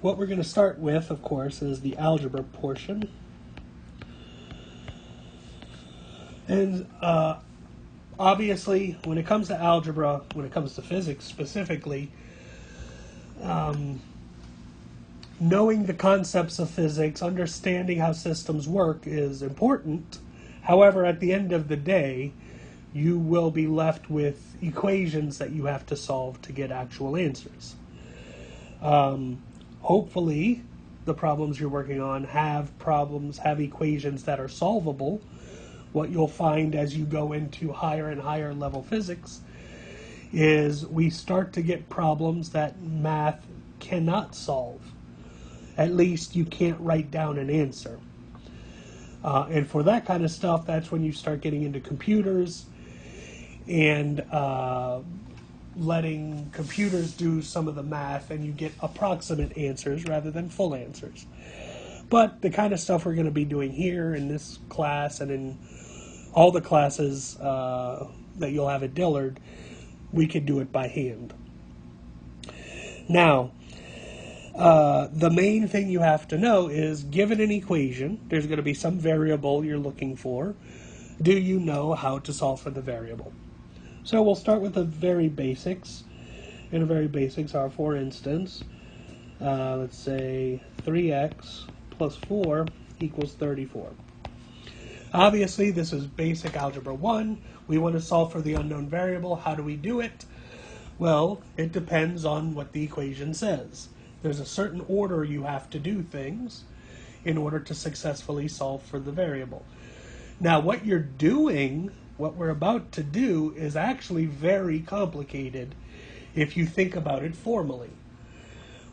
what we're going to start with, of course, is the algebra portion. And obviously, when it comes to algebra, when it comes to physics specifically, knowing the concepts of physics, understanding how systems work is important. However, at the end of the day, you will be left with equations that you have to solve to get actual answers. Hopefully, the problems you're working on have equations that are solvable. What you'll find as you go into higher and higher level physics is we start to get problems that math cannot solve. At least you can't write down an answer. And for that kind of stuff, that's when you start getting into computers and letting computers do some of the math, and you get approximate answers rather than full answers. But the kind of stuff we're going to be doing here in this class and in all the classes that you'll have at Dillard, we can do it by hand. Now, the main thing you have to know is, given an equation, there's going to be some variable you're looking for. Do you know how to solve for the variable? So we'll start with the very basics. And the very basics are, for instance, let's say 3x plus 4 equals 34. Obviously, this is basic algebra 1. We want to solve for the unknown variable. How do we do it? Well, it depends on what the equation says. There's a certain order you have to do things in order to successfully solve for the variable. Now, what you're doing, what we're about to do, is actually very complicated if you think about it formally.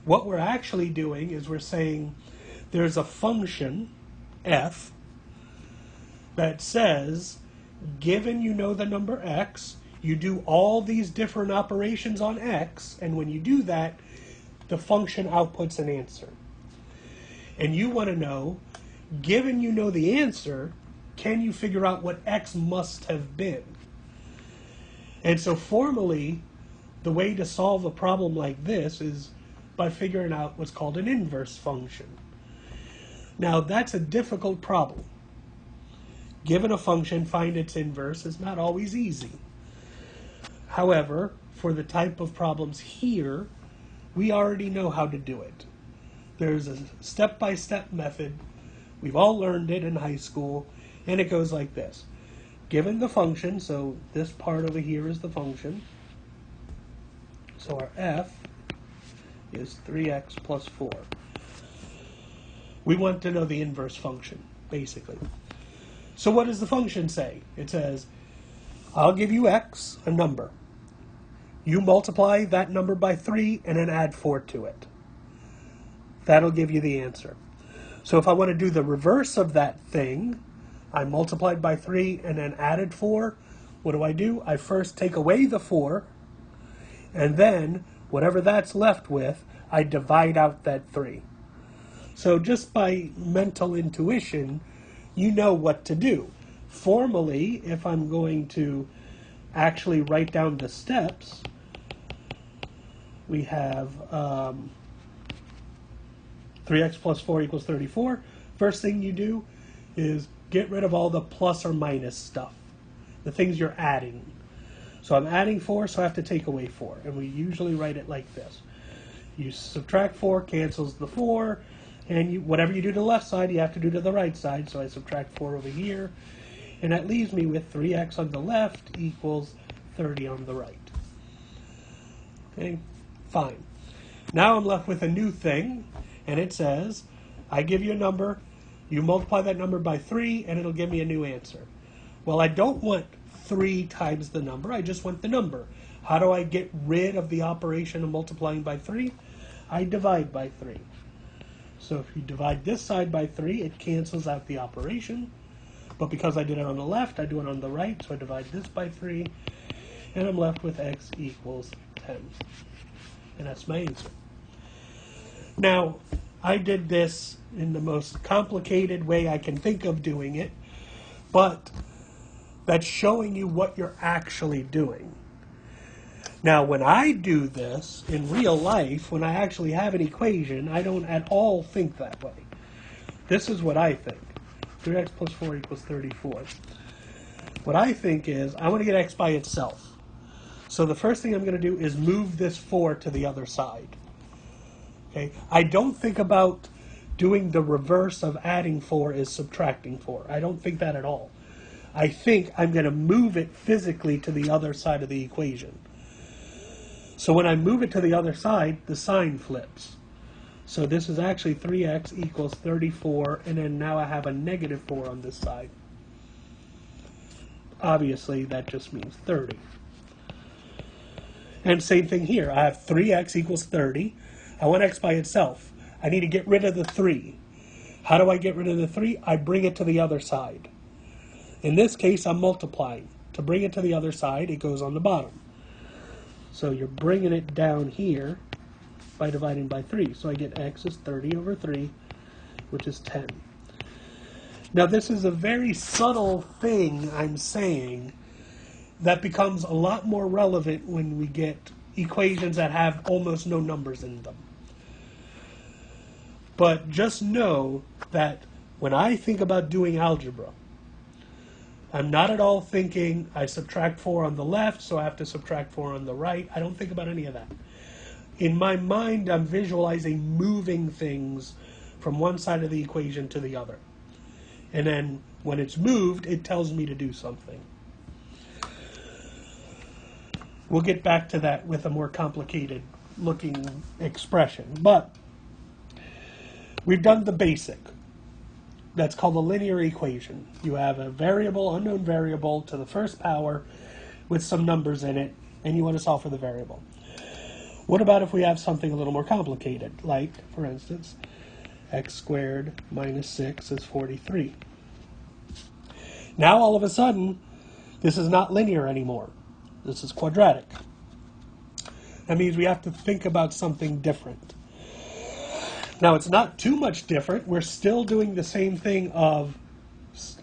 What we're actually doing is we're saying there's a function, f, that says, given you know the number x, you do all these different operations on x, and when you do that, the function outputs an answer. And you want to know, given you know the answer, can you figure out what x must have been? And so formally, the way to solve a problem like this is by figuring out what's called an inverse function. Now, that's a difficult problem. Given a function, find its inverse is not always easy. However, for the type of problems here, we already know how to do it. There's a step-by-step method. We've all learned it in high school, and it goes like this. Given the function, so this part over here is the function. So our f is 3x plus 4. We want to know the inverse function, basically. So what does the function say? It says, I'll give you x, a number. You multiply that number by 3 and then add 4 to it. That'll give you the answer. So if I want to do the reverse of that thing, I multiplied by 3 and then added 4. What do? I first take away the 4, and then whatever that's left with, I divide out that 3. So just by mental intuition, you know what to do. Formally, if I'm going to actually write down the steps, we have 3x plus 4 equals 34. First thing you do is get rid of all the plus or minus stuff, the things you're adding. So I'm adding 4, so I have to take away 4. And we usually write it like this. You subtract 4, cancels the 4, and whatever you do to the left side, you have to do to the right side. So I subtract 4 over here, and that leaves me with 3x on the left equals 30 on the right. Okay, fine. Now I'm left with a new thing, and it says, I give you a number, you multiply that number by 3, and it'll give me a new answer. Well, I don't want 3 times the number, I just want the number. How do I get rid of the operation of multiplying by 3? I divide by 3. So if you divide this side by 3, it cancels out the operation. But because I did it on the left, I do it on the right, so I divide this by 3, and I'm left with x equals 10. And that's my answer. Now, I did this in the most complicated way I can think of doing it, but that's showing you what you're actually doing. Now, when I do this in real life, when I actually have an equation, I don't at all think that way. This is what I think. 3x plus 4 equals 34. What I think is, I want to get x by itself. So the first thing I'm going to do is move this 4 to the other side. Okay? I don't think about doing the reverse of adding 4 is subtracting 4. I don't think that at all. I think I'm going to move it physically to the other side of the equation. So when I move it to the other side, the sign flips. So this is actually 3x equals 34, and then now I have a negative 4 on this side. Obviously, that just means 30. And same thing here. I have 3x equals 30. I want x by itself. I need to get rid of the 3. How do I get rid of the 3? I bring it to the other side. In this case, I'm multiplying. To bring it to the other side, it goes on the bottom. So you're bringing it down here by dividing by 3. So I get x is 30 over 3, which is 10. Now this is a very subtle thing I'm saying that becomes a lot more relevant when we get equations that have almost no numbers in them. But just know that when I think about doing algebra, I'm not at all thinking I subtract 4 on the left, so I have to subtract 4 on the right. I don't think about any of that. In my mind, I'm visualizing moving things from one side of the equation to the other. And then when it's moved, it tells me to do something. We'll get back to that with a more complicated looking expression. But we've done the basic. That's called a linear equation. You have a variable, unknown variable, to the first power with some numbers in it, and you want to solve for the variable. What about if we have something a little more complicated, like, for instance, x squared minus 6 is 43. Now, all of a sudden, this is not linear anymore. This is quadratic. That means we have to think about something different. Now, it's not too much different. We're still doing the same thing of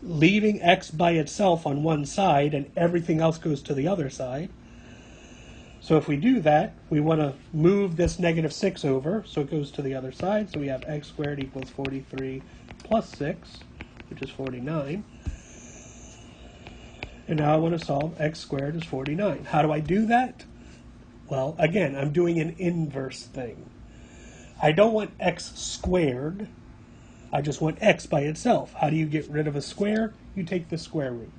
leaving x by itself on one side and everything else goes to the other side. So if we do that, we want to move this negative 6 over, so it goes to the other side. So we have x squared equals 43 plus 6, which is 49. And now I want to solve x squared is 49. How do I do that? Well, again, I'm doing an inverse thing. I don't want x squared. I just want x by itself. How do you get rid of a square? You take the square root.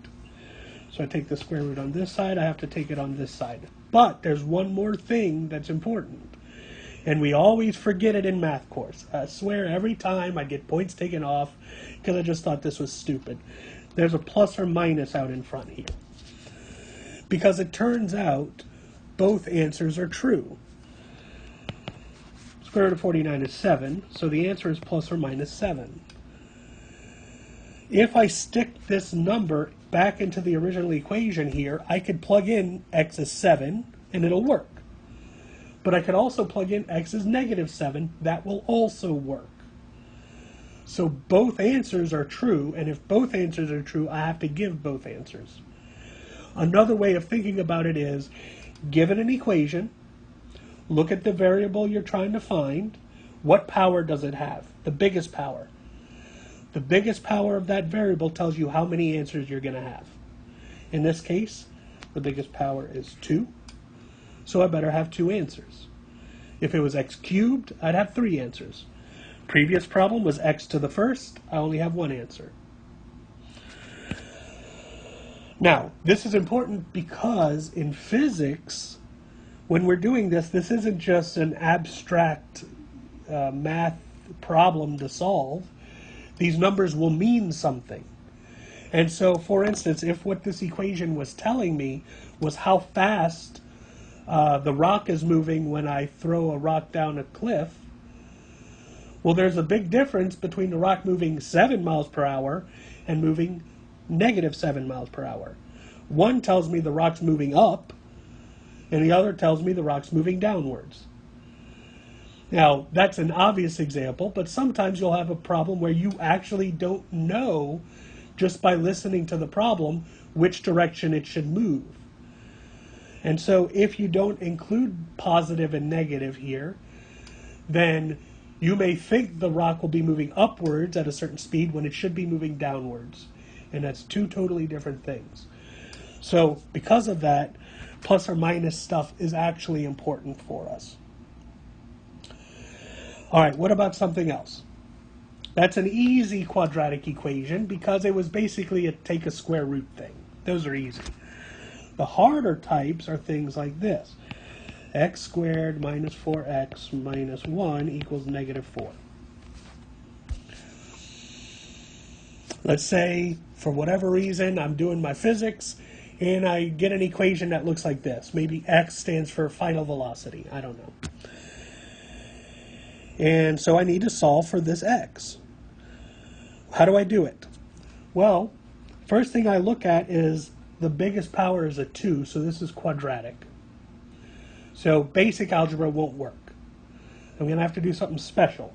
So I take the square root on this side. I have to take it on this side. But there's one more thing that's important. And we always forget it in math course. I swear every time I get points taken off because I just thought this was stupid. There's a plus or minus out in front here. Because it turns out both answers are true. Square root of 49 is 7, so the answer is plus or minus 7. If I stick this number back into the original equation here, I could plug in x is 7, and it'll work. But I could also plug in x is negative 7. That will also work. So both answers are true, and if both answers are true, I have to give both answers. Another way of thinking about it is, given an equation, look at the variable you're trying to find. What power does it have? The biggest power. The biggest power of that variable tells you how many answers you're going to have. In this case, the biggest power is 2, so I better have 2 answers. If it was x cubed, I'd have 3 answers. Previous problem was x to the first. I only have 1 answer. Now, this is important because in physics, when we're doing this, this isn't just an abstract math problem to solve. These numbers will mean something. And so, for instance, if what this equation was telling me was how fast the rock is moving when I throw a rock down a cliff, well, there's a big difference between the rock moving 7 miles per hour and moving negative 7 miles per hour. One tells me the rock's moving up, and the other tells me the rock's moving downwards. Now, that's an obvious example, but sometimes you'll have a problem where you actually don't know, just by listening to the problem, which direction it should move. And so if you don't include positive and negative here, then you may think the rock will be moving upwards at a certain speed when it should be moving downwards. And that's two totally different things. So because of that, plus or minus stuff is actually important for us. All right, what about something else? That's an easy quadratic equation because it was basically a take a square root thing. Those are easy. The harder types are things like this. X squared minus 4x minus 1 equals negative 4. Let's say, for whatever reason, I'm doing my physics, and I get an equation that looks like this. Maybe x stands for final velocity. I don't know. And so I need to solve for this x. How do I do it? Well, first thing I look at is the biggest power is a 2, so this is quadratic. So basic algebra won't work. I'm going to have to do something special.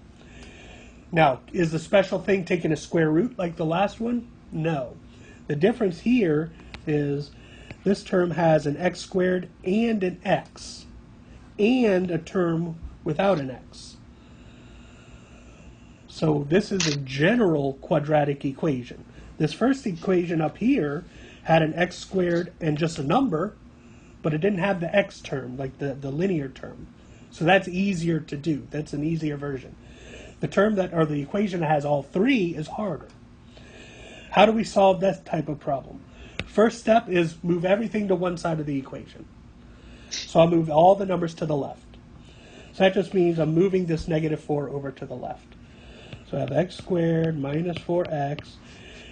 Now, is the special thing taking a square root like the last one? No. The difference here is this term has an x squared and an x, and a term without an x. So this is a general quadratic equation. This first equation up here had an x squared and just a number, but it didn't have the x term, like the linear term. So that's easier to do. That's an easier version. The term that, or the equation that has all three is harder. How do we solve that type of problem? First step is move everything to one side of the equation. So I'll move all the numbers to the left. So that just means I'm moving this negative 4 over to the left. So I have x squared minus 4x,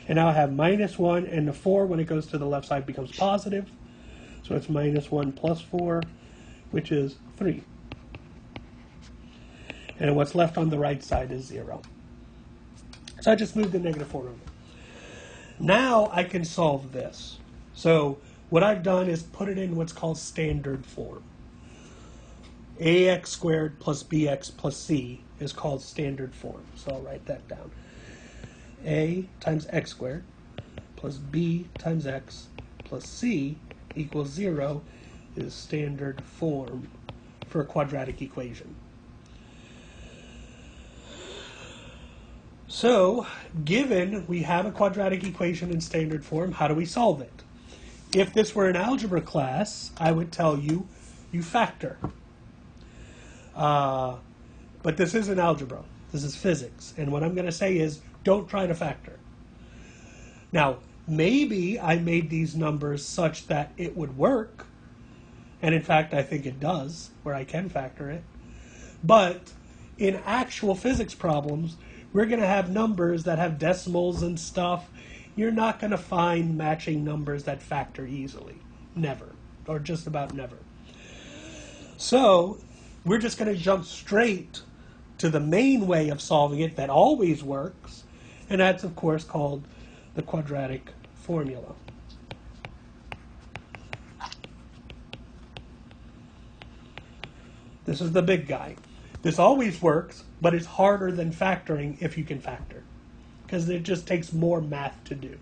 and now I have minus 1, and the 4, when it goes to the left side, becomes positive. So it's minus 1 plus 4, which is 3. And what's left on the right side is 0. So I just moved the negative 4 over. Now I can solve this. So what I've done is put it in what's called standard form. ax squared plus bx plus c is called standard form. So I'll write that down. A times x squared plus b times x plus c equals 0 is standard form for a quadratic equation. So, given we have a quadratic equation in standard form, how do we solve it? If this were an algebra class, I would tell you, you factor. But this isn't algebra. This is physics. And what I'm going to say is, don't try to factor. Now, maybe I made these numbers such that it would work. And in fact, I think it does, where I can factor it. But in actual physics problems, we're going to have numbers that have decimals and stuff. You're not going to find matching numbers that factor easily. Never. Or just about never. So, we're just going to jump straight to the main way of solving it that always works. And that's, of course, called the quadratic formula. This is the big guy. This always works, but it's harder than factoring if you can factor, because it just takes more math to do.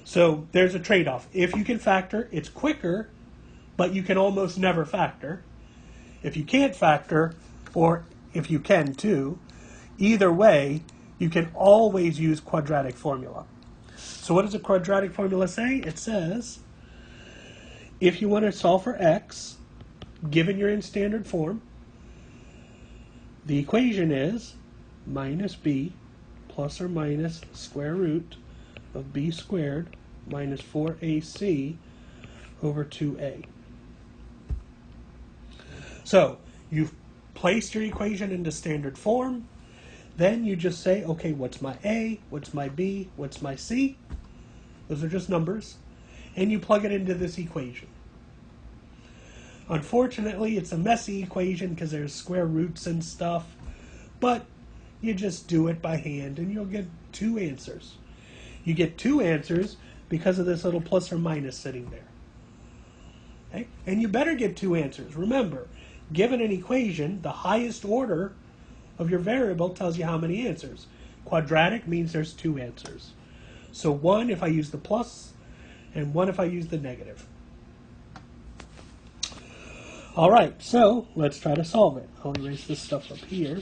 So there's a trade-off. If you can factor, it's quicker, but you can almost never factor. If you can't factor, or if you can too, either way, you can always use quadratic formula. So what does a quadratic formula say? It says, if you want to solve for x, given you're in standard form, the equation is minus b plus or minus square root of b squared minus 4ac over 2a. So you've placed your equation into standard form. Then you just say, okay, what's my a, what's my b, what's my c? Those are just numbers. And you plug it into this equation. Unfortunately, it's a messy equation because there's square roots and stuff, but you just do it by hand and you'll get two answers. You get two answers because of this little plus or minus sitting there. Okay? And you better get two answers. Remember, given an equation, the highest order of your variable tells you how many answers. Quadratic means there's two answers. So 1 if I use the plus, and 1 if I use the negative. All right, so let's try to solve it. I'll erase this stuff up here.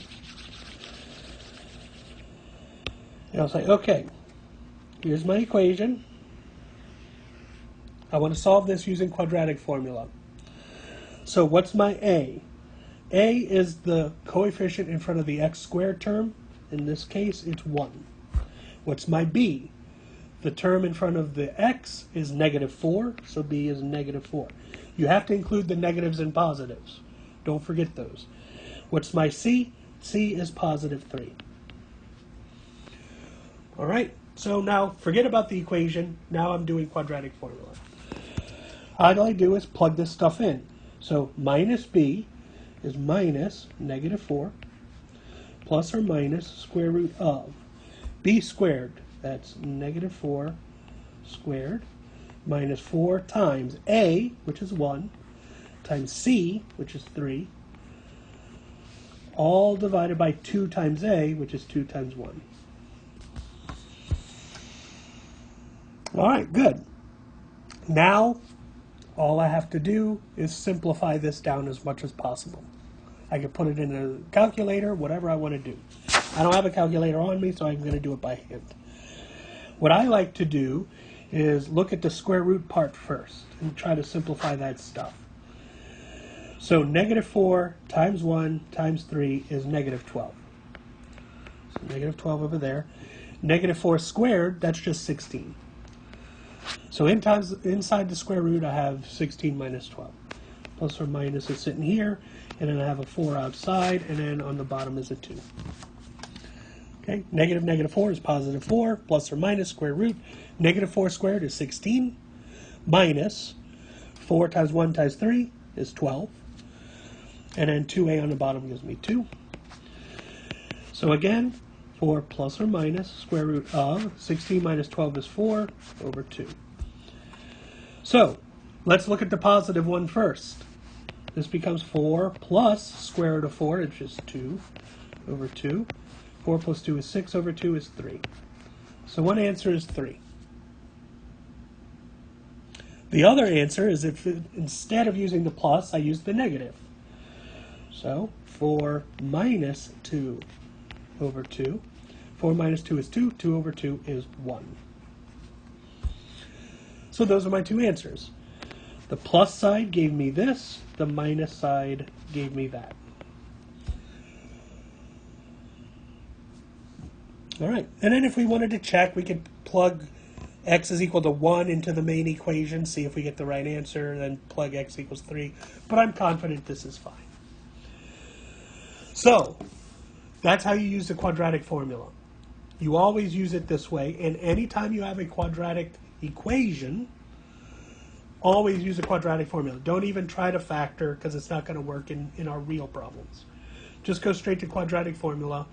And I'll say, okay, here's my equation. I want to solve this using quadratic formula. So what's my a? A is the coefficient in front of the x squared term. In this case, it's 1. What's my b? The term in front of the x is -4, so b is -4. You have to include the negatives and positives. Don't forget those. What's my c? C is +3. All right, so now forget about the equation. Now I'm doing quadratic formula. All I do is plug this stuff in. So minus b is minus -4 plus or minus square root of b squared. That's -4 squared minus 4 times a, which is 1, times c, which is 3, all divided by 2 times a, which is 2 times 1. All right, good. Now, all I have to do is simplify this down as much as possible. I can put it in a calculator, whatever I want to do. I don't have a calculator on me, so I'm going to do it by hand. What I like to do is look at the square root part first and try to simplify that stuff. So -4 times 1 times 3 is -12. So -12 over there. -4 squared, that's just 16. So inside the square root, I have 16 minus 12. Plus or minus is sitting here, and then I have a 4 outside, and then on the bottom is a 2. Okay, -4 is +4, plus or minus square root. -4 squared is 16, minus 4 times 1 times 3 is 12. And then 2a on the bottom gives me 2. So again, 4 plus or minus square root of 16 minus 12 is 4 over 2. So let's look at the positive one first. This becomes 4 plus square root of 4, which is 2 over 2. 4 plus 2 is 6 over 2 is 3. So one answer is 3. The other answer is if instead of using the plus, I use the negative. So 4 minus 2 over 2. 4 minus 2 is 2. 2 over 2 is 1. So those are my two answers. The plus side gave me this. The minus side gave me that. All right. And then if we wanted to check, we could plug x is equal to 1 into the main equation, see if we get the right answer, then plug x equals 3. But I'm confident this is fine. So that's how you use the quadratic formula. You always use it this way, and anytime you have a quadratic equation, always use a quadratic formula. Don't even try to factor, because it's not going to work in our real problems. Just go straight to quadratic formula.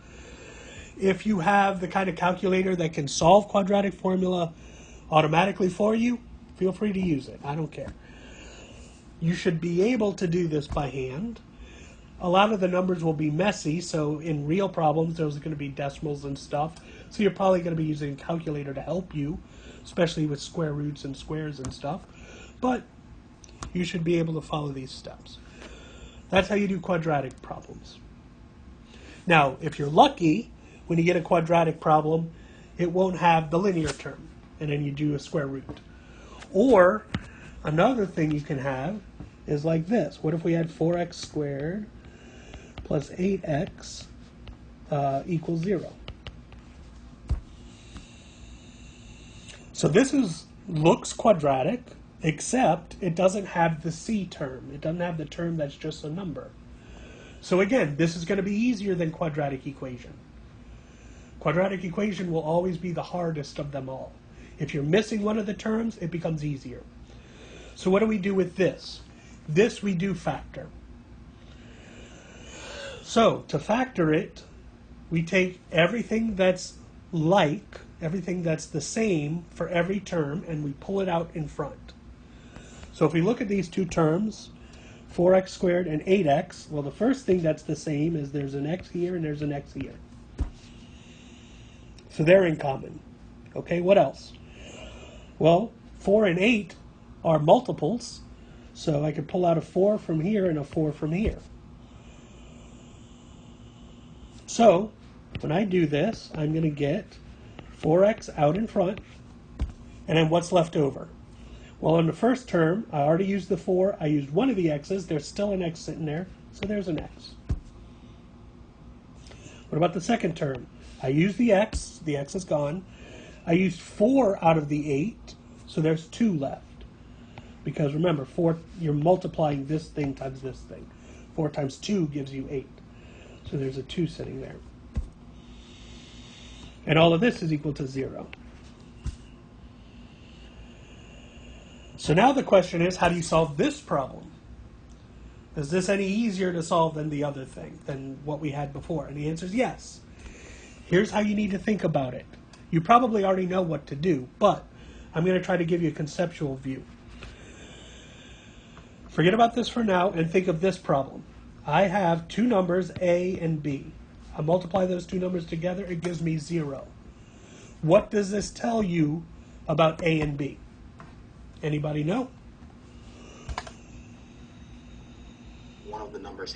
If you have the kind of calculator that can solve quadratic formula automatically for you, feel free to use it. I don't care. You should be able to do this by hand. A lot of the numbers will be messy, so in real problems, there's going to be decimals and stuff. So you're probably going to be using a calculator to help you, especially with square roots and squares and stuff. But you should be able to follow these steps. That's how you do quadratic problems. Now, if you're lucky, when you get a quadratic problem, it won't have the linear term, and then you do a square root. Or another thing you can have is like this. What if we had 4x squared plus 8x equals 0? So this looks quadratic, except it doesn't have the c term. It doesn't have the term that's just a number. So again, this is going to be easier than quadratic equation. Quadratic equation will always be the hardest of them all. If you're missing one of the terms, it becomes easier. So what do we do with this? This we do factor. So to factor it, we take everything that's like, everything that's the same for every term, and we pull it out in front. So if we look at these two terms, 4x squared and 8x, well, the first thing that's the same is there's an x here and there's an x here. So they're in common. Okay, what else? Well, 4 and 8 are multiples, So I could pull out a 4 from here and a 4 from here. So when I do this, I'm going to get 4x out in front, and then what's left over? Well, in the first term, I already used the 4. I used one of the x's. There's still an x sitting there, so there's an x. What about the second term? I used the x. The x is gone. I used 4 out of the 8, so there's 2 left. Because remember, 4, you're multiplying this thing times this thing. 4 times 2 gives you 8. So there's a 2 sitting there. And all of this is equal to 0. So now the question is, how do you solve this problem? Is this any easier to solve than the other thing, than what we had before? And the answer is yes. Here's how you need to think about it. You probably already know what to do, but I'm going to try to give you a conceptual view. Forget about this for now and think of this problem. I have two numbers, A and B. I multiply those two numbers together, it gives me 0. What does this tell you about A and B? Anybody know? One of the numbers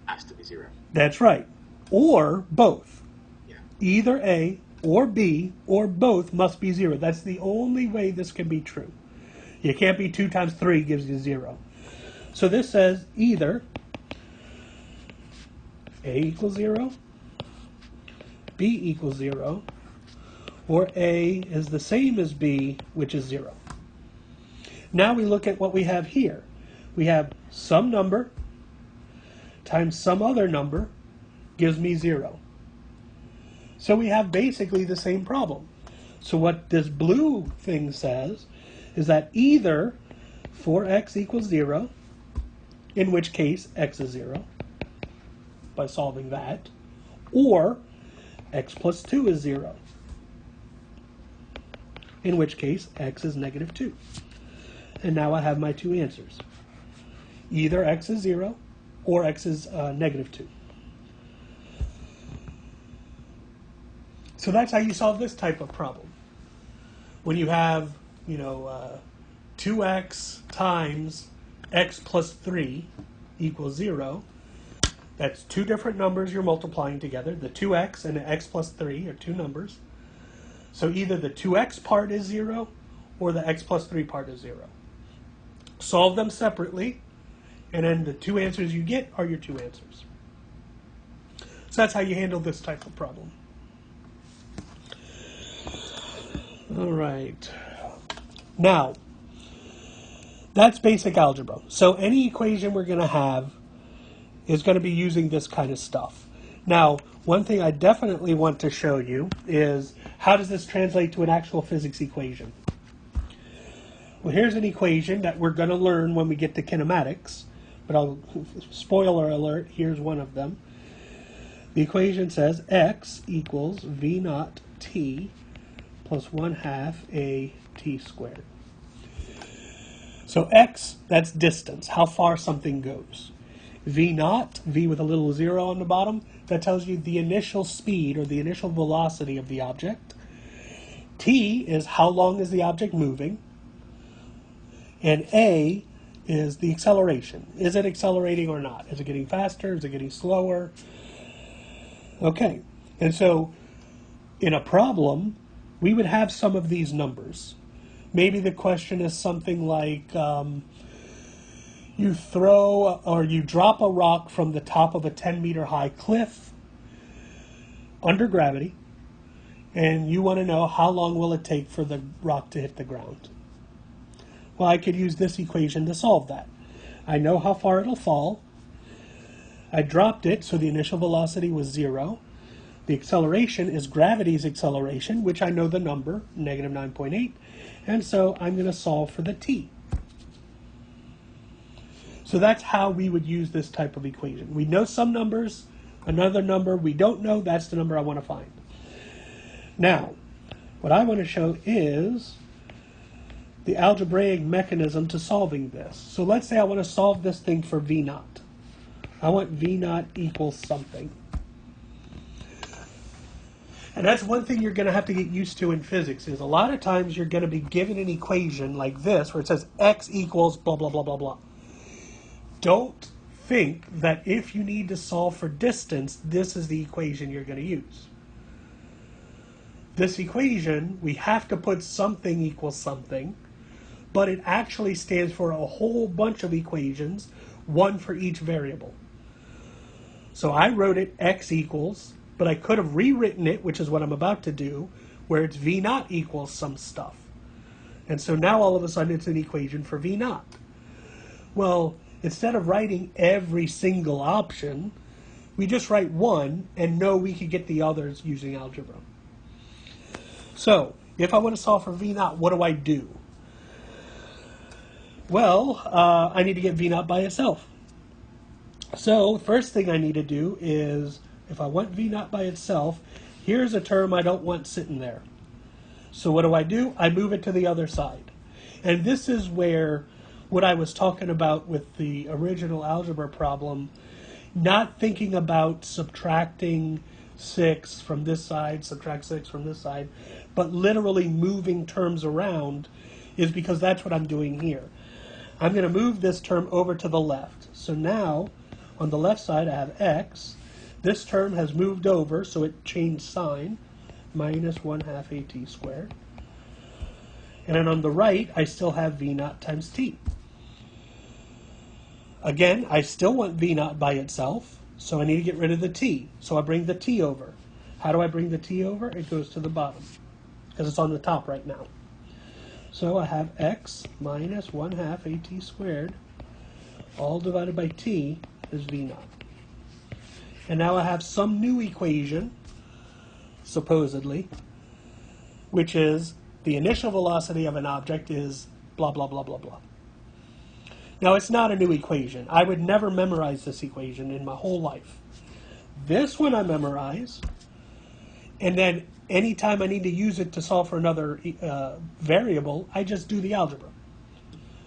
has to be 0. That's right. Or both. Yeah. Either A or B or both must be 0. That's the only way this can be true. You can't be 2 times 3 gives you 0. So this says either A equals 0, B equals 0, or A is the same as B, which is 0. Now we look at what we have here. We have some number times some other number gives me 0. So we have basically the same problem. So what this blue thing says is that either 4x equals 0, in which case x is 0, by solving that, or x plus 2 is 0, in which case x is negative 2. And now I have my two answers. Either x is 0 or x is negative 2. So that's how you solve this type of problem. When you have, 2x times x plus 3 equals 0, that's two different numbers you're multiplying together. The 2x and the x plus 3 are two numbers. So either the 2x part is 0 or the x plus 3 part is 0. Solve them separately, and then the two answers you get are your two answers. So that's how you handle this type of problem. All right. Now, that's basic algebra. So any equation we're going to have is going to be using this kind of stuff. Now, one thing I definitely want to show you is how does this translate to an actual physics equation? Well, here's an equation that we're going to learn when we get to kinematics, but spoiler alert, here's one of them. The equation says x equals v naught t plus 1/2 a t squared. So x, that's distance, how far something goes. V naught, v with a little 0 on the bottom, that tells you the initial speed or the initial velocity of the object. T is how long is the object moving. And a is the acceleration. Is it accelerating or not? Is it getting faster? Is it getting slower? Okay, and so in a problem, we would have some of these numbers. Maybe the question is something like you throw or you drop a rock from the top of a 10-meter high cliff under gravity, and you want to know how long will it take for the rock to hit the ground. Well, I could use this equation to solve that. I know how far it'll fall. I dropped it, so the initial velocity was 0. The acceleration is gravity's acceleration, which I know the number, negative 9.8. And so I'm going to solve for the t. So that's how we would use this type of equation. We know some numbers, another number we don't know, that's the number I want to find. Now, what I want to show is the algebraic mechanism to solving this. So let's say I want to solve this thing for v naught. I want v naught equals something. And that's one thing you're going to have to get used to in physics, is a lot of times you're going to be given an equation like this where it says x equals blah, blah, blah, blah, blah. don't think that if you need to solve for distance, this is the equation you're going to use. This equation, we have to put something equals something, but it actually stands for a whole bunch of equations, one for each variable. So I wrote it x equals, but I could have rewritten it, which is what I'm about to do, where it's v naught equals some stuff. And so now all of a sudden it's an equation for v naught. Well, instead of writing every single option, we just write one and know we could get the others using algebra. So, if I want to solve for v naught, what do? Well, I need to get v naught by itself. So, first thing I need to do is, if I want v naught by itself, here's a term I don't want sitting there. So what do? I move it to the other side. And this is where what I was talking about with the original algebra problem, not thinking about subtracting 6 from this side, subtract 6 from this side, but literally moving terms around, is because that's what I'm doing here. I'm going to move this term over to the left. So now, on the left side, I have x. This term has moved over, so it changed sign, minus 1/2 at squared. And then on the right, I still have v naught times t. Again, I still want v naught by itself, so I need to get rid of the t. So I bring the t over. How do I bring the t over? It goes to the bottom, because it's on the top right now. So I have x minus 1/2 at squared, all divided by t, is v naught. And now I have some new equation, supposedly, which is the initial velocity of an object is blah, blah, blah, blah, blah. Now, it's not a new equation. I would never memorize this equation in my whole life. This one I memorize, and then anytime I need to use it to solve for another variable, I just do the algebra.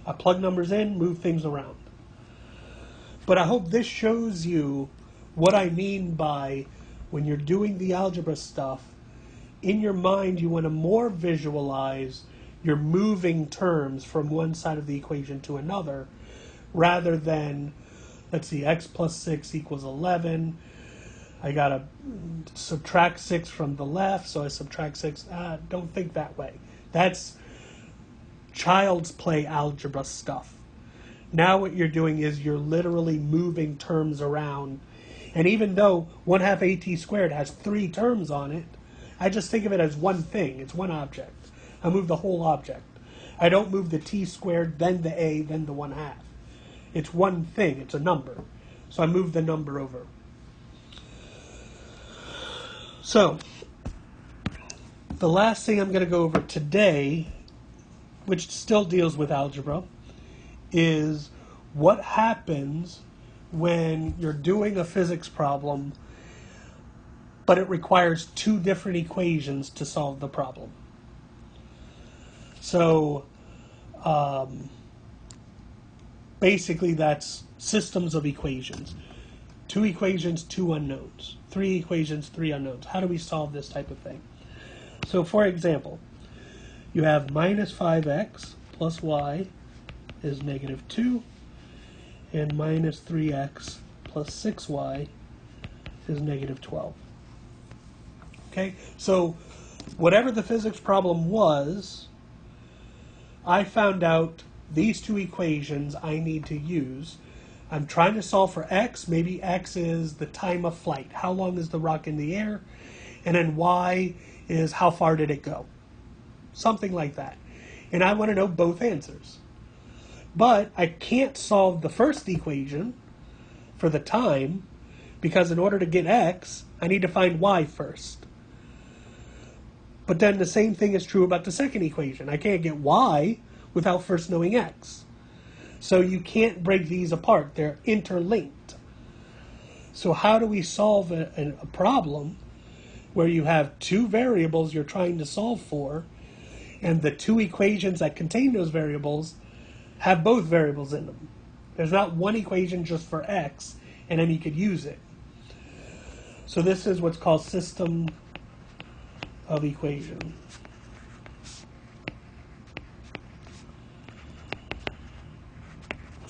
I plug numbers in, move things around. But I hope this shows you what I mean by when you're doing the algebra stuff, in your mind you want to more visualize you're moving terms from one side of the equation to another, rather than, let's see, x plus 6 equals 11. I got to subtract 6 from the left, so I subtract 6. Don't think that way. That's child's play algebra stuff. Now what you're doing is you're literally moving terms around. And even though 1/2 at squared has 3 terms on it, I just think of it as one thing. It's one object. I move the whole object. I don't move the t squared, then the a, then the 1/2. It's one thing. It's a number. So I move the number over. So, the last thing I'm going to go over today, which still deals with algebra, is what happens when you're doing a physics problem, but it requires 2 different equations to solve the problem. So, basically that's systems of equations. 2 equations, 2 unknowns. 3 equations, 3 unknowns. How do we solve this type of thing? So, for example, you have minus 5x plus y is negative 2, and minus 3x plus 6y is negative 12. Okay, so whatever the physics problem was, I found out these 2 equations I need to use. I'm trying to solve for x. Maybe x is the time of flight. How long is the rock in the air? And then y is how far did it go? Something like that. And I want to know both answers. But I can't solve the first equation for the time, because in order to get x, I need to find y first. But then the same thing is true about the second equation. I can't get y without first knowing x. So you can't break these apart. They're interlinked. So how do we solve a problem where you have 2 variables you're trying to solve for, and the 2 equations that contain those variables have both variables in them? There's not one equation just for x, and then you could use it. So this is what's called system of equation.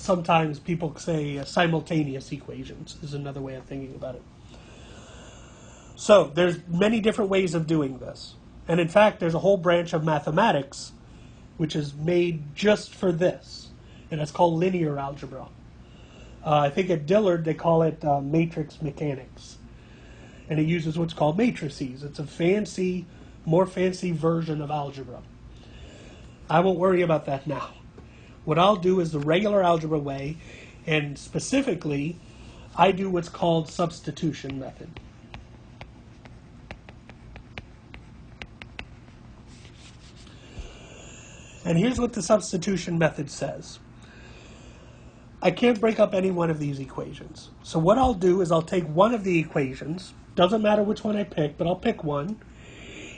sometimes people say simultaneous equations is another way of thinking about it. So there's many different ways of doing this. And in fact, there's a whole branch of mathematics which is made just for this. And it's called linear algebra. I think at Dillard they call it matrix mechanics. And it uses what's called matrices. It's a more fancy version of algebra. I won't worry about that now. What I'll do is the regular algebra way, and specifically, I do what's called substitution method. And here's what the substitution method says. I can't break up any one of these equations. So what I'll do is I'll take one of the equations, doesn't matter which one I pick, but I'll pick one,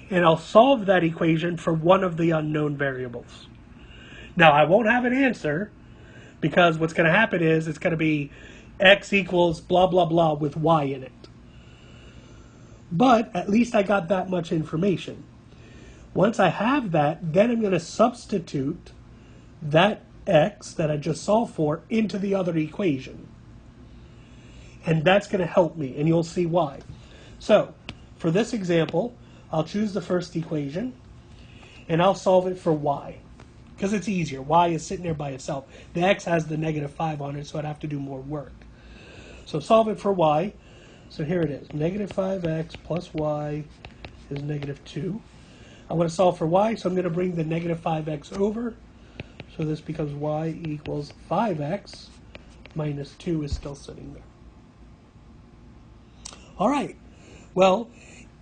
and I'll solve that equation for one of the unknown variables. Now, I won't have an answer, because what's going to happen is it's going to be x equals blah, blah, blah with y in it. But at least I got that much information. Once I have that, then I'm going to substitute that x that I just solved for into the other equation. And that's going to help me, and you'll see why. So, for this example, I'll choose the first equation, and I'll solve it for y. Because it's easier. Y is sitting there by itself. The x has the -5 on it, so I'd have to do more work. So solve it for y. So here it is. -5x plus y is -2. I want to solve for y, so I'm going to bring the -5x over. So this becomes y equals 5x minus 2 is still sitting there. All right. Well,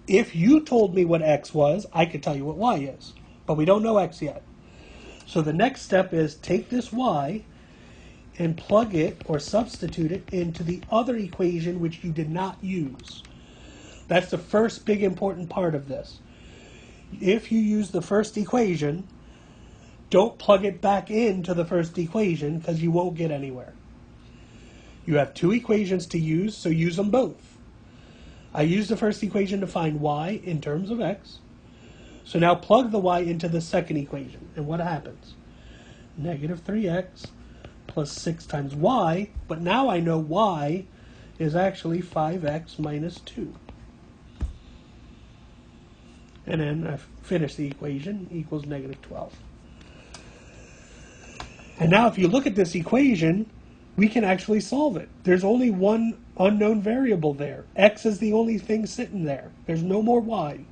if you told me what x was, I could tell you what y is. But we don't know x yet. So the next step is take this y and plug it or substitute it into the other equation which you did not use. That's the first big important part of this. If you use the first equation, don't plug it back into the first equation because you won't get anywhere. You have two equations to use, so use them both. I used the first equation to find y in terms of x. So now plug the y into the second equation. And what happens? -3x plus 6 times y. But now I know y is actually 5x minus 2. And then I finish the equation, equals -12. And now if you look at this equation, we can actually solve it. There's only one unknown variable there. X is the only thing sitting there. There's no more y.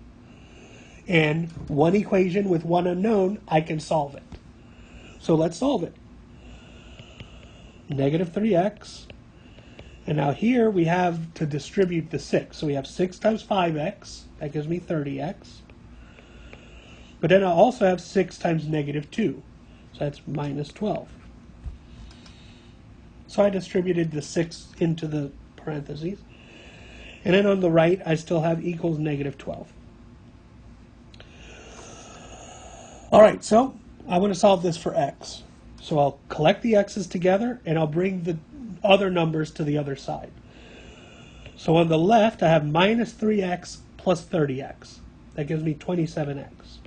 And one equation with one unknown, I can solve it. So let's solve it. -3x. And now here we have to distribute the 6. So we have 6 times 5x. That gives me 30x. But then I also have 6 times -2. So that's -12. So I distributed the 6 into the parentheses. And then on the right, I still have equals -12. All right, so I want to solve this for x. So I'll collect the x's together, and I'll bring the other numbers to the other side. So on the left, I have -3x plus 30x. That gives me 27x.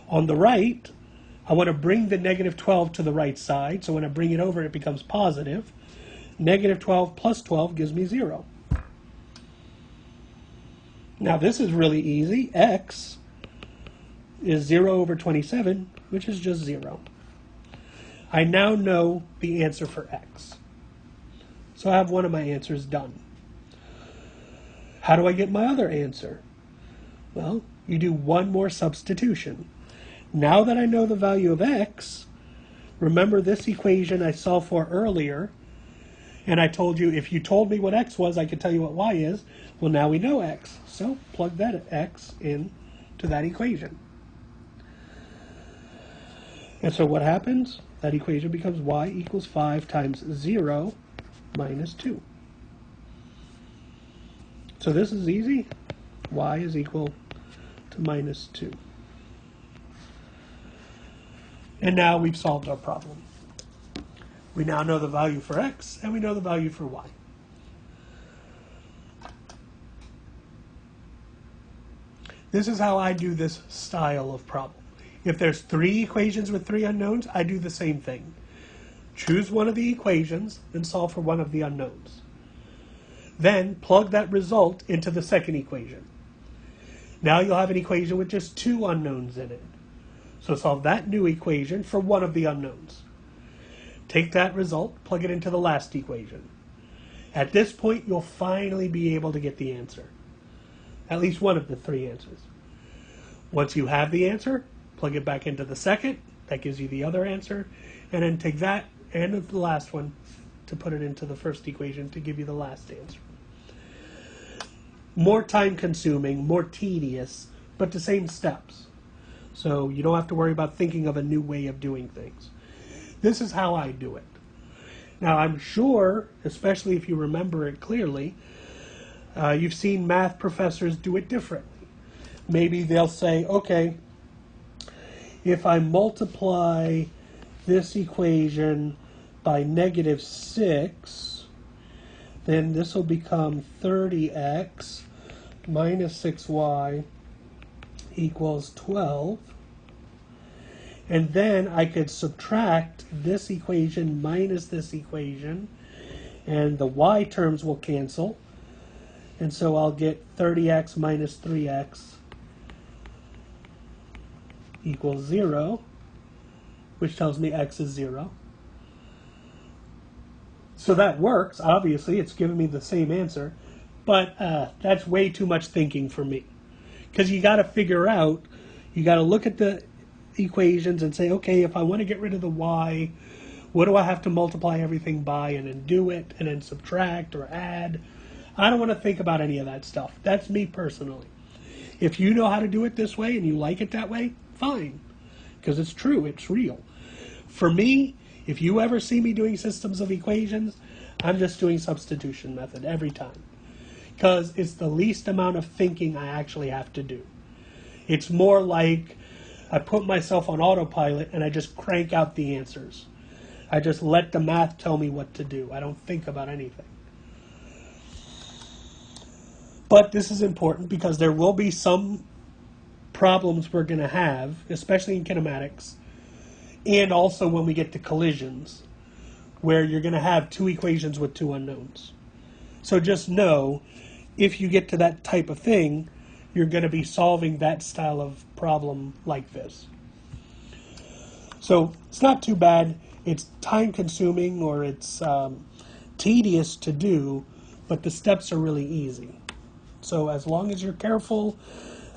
On the right, I want to bring the -12 to the right side. So when I bring it over, it becomes positive. -12 plus 12 gives me 0. Now this is really easy. X is 0 over 27, which is just 0. I now know the answer for x. So I have one of my answers done. How do I get my other answer? Well, you do one more substitution. Now that I know the value of x, remember this equation I solved for earlier, and I told you if you told me what x was, I could tell you what y is. Well, now we know x, so plug that x in to that equation. And so what happens? That equation becomes y equals 5 times 0 minus 2. So this is easy. Y is equal to -2. And now we've solved our problem. We now know the value for x, and we know the value for y. This is how I do this style of problem. If there's 3 equations with 3 unknowns, I do the same thing. Choose one of the equations and solve for one of the unknowns. Then plug that result into the second equation. Now you'll have an equation with just 2 unknowns in it. So solve that new equation for one of the unknowns. Take that result, plug it into the last equation. At this point, you'll finally be able to get the answer. At least one of the 3 answers. Once you have the answer, plug it back into the second. That gives you the other answer. And then take that and the last one to put it into the first equation to give you the last answer. More time consuming, more tedious, but the same steps. So you don't have to worry about thinking of a new way of doing things. This is how I do it. Now I'm sure, especially if you remember it clearly, you've seen math professors do it differently. Maybe they'll say, okay, if I multiply this equation by -6, then this will become 30x minus 6y equals 12. And then I could subtract this equation minus this equation, and the y terms will cancel. And so I'll get 30x minus 3x equals 0, which tells me x is 0. So that works, obviously. It's giving me the same answer. But that's way too much thinking for me. Because you got to figure out, you got to look at the equations and say, okay, if I want to get rid of the y, what do I have to multiply everything by, and then do it, and then subtract or add. I don't want to think about any of that stuff. That's me personally. If you know how to do it this way and you like it that way, fine. Because it's true, it's real. For me, if you ever see me doing systems of equations, I'm just doing substitution method every time. Because it's the least amount of thinking I actually have to do. It's more like I put myself on autopilot and I just crank out the answers. I just let the math tell me what to do. I don't think about anything. But this is important because there will be some problems we're going to have, especially in kinematics, and also when we get to collisions, where you're going to have 2 equations with 2 unknowns. So just know, if you get to that type of thing, you're going to be solving that style of problem like this. So it's not too bad. It's time consuming, or it's tedious to do, but the steps are really easy. So as long as you're careful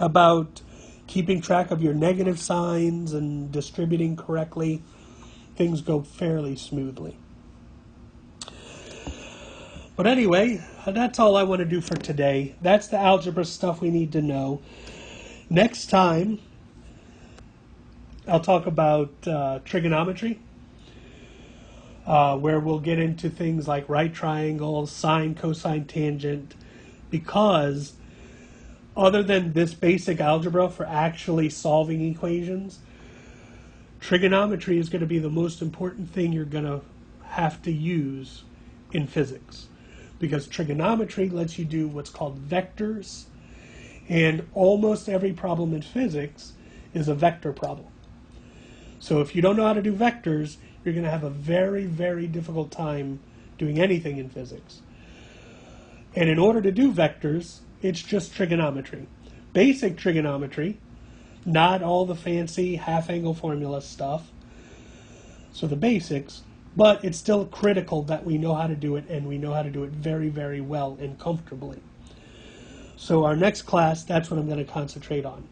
about keeping track of your negative signs and distributing correctly, things go fairly smoothly. But anyway, that's all I want to do for today. That's the algebra stuff we need to know. Next time, I'll talk about trigonometry, where we'll get into things like right triangles, sine, cosine, tangent, because other than this basic algebra for actually solving equations, trigonometry is going to be the most important thing you're going to have to use in physics. Because trigonometry lets you do what's called vectors, and almost every problem in physics is a vector problem. So if you don't know how to do vectors, you're going to have a very, very difficult time doing anything in physics. And in order to do vectors, it's just trigonometry. Basic trigonometry, not all the fancy half-angle formula stuff. So the basics, but it's still critical that we know how to do it, and we know how to do it very, very well and comfortably. So our next class, that's what I'm going to concentrate on.